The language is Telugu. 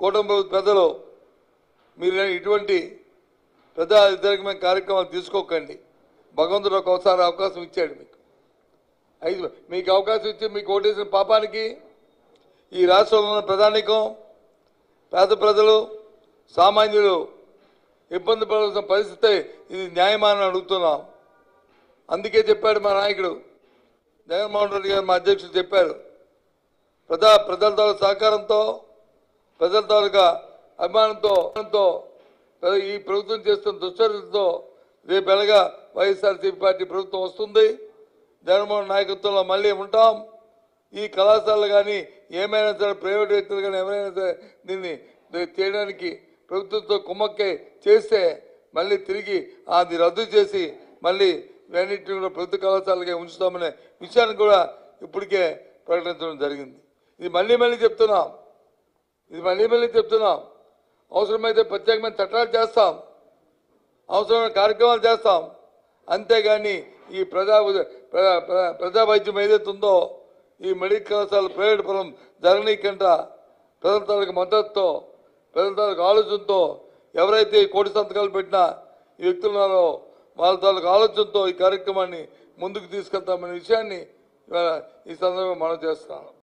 కూటమి ప్రభుత్వ పెద్దలు మీరు ఇటువంటి ప్రజా వ్యతిరేకమైన కార్యక్రమాలు తీసుకోకండి. భగవంతుడు ఒకసారి అవకాశం ఇచ్చాడు మీకు అవకాశం ఇచ్చి మీకు ఓటేసిన పాపానికి ఈ రాష్ట్రంలో ఉన్న ప్రధానికం పేద ప్రజలు సామాన్యులు ఇబ్బంది పడాల్సిన పరిస్థితి ఇది న్యాయమానని అడుగుతున్నాం. అందుకే చెప్పాడు మా నాయకుడు జగన్మోహన్ రెడ్డి గారు, మా అధ్యక్షుడు చెప్పారు, ప్రజల తాలూకా సహకారంతో ప్రజల తాలూకా అభిమానంతో ఈ ప్రభుత్వం చేస్తున్న దుశ్చర్యలతో రేపు ఎలాగా వైఎస్ఆర్సీపీ పార్టీ ప్రభుత్వం వస్తుంది. జగన్మోహన్ నాయకత్వంలో మళ్ళీ ఉంటాం. ఈ కళాశాలలు కానీ ఏమైనా సరే ప్రైవేట్ వ్యక్తులు కానీ ఎవరైనా సరే దీన్ని చేయడానికి ప్రభుత్వంతో కుమ్మక్కే చేస్తే మళ్ళీ తిరిగి అది రద్దు చేసి మళ్ళీ రెండింటిని కూడా ప్రభుత్వ కళాశాలగా ఉంచుతామనే విషయాన్ని కూడా ఇప్పటికే ప్రకటించడం జరిగింది. ఇది మళ్ళీ చెప్తున్నాం. అవసరమైతే ప్రత్యేకమైన చట్టాలు చేస్తాం, అవసరమైన కార్యక్రమాలు చేస్తాం. అంతేగాని ఈ ప్రజా వైద్యం ఏదైతే ఉందో ఈ మెడికల్ కళాశాల ప్రైవేట్ పరం జరగనీకంట ప్రజల తాలూకు మద్దతుతో ప్రజల తాలూకు ఆలోచనతో ఎవరైతే ఈ కోటి సంతకాలు పెట్టినా ఈ వ్యక్తులు ఉన్నారో వాళ్ళ తాలూకు ఆలోచనతో ఈ కార్యక్రమాన్ని ముందుకు తీసుకెళ్తామనే విషయాన్ని ఈ సందర్భంగా మనం చేస్తున్నాం.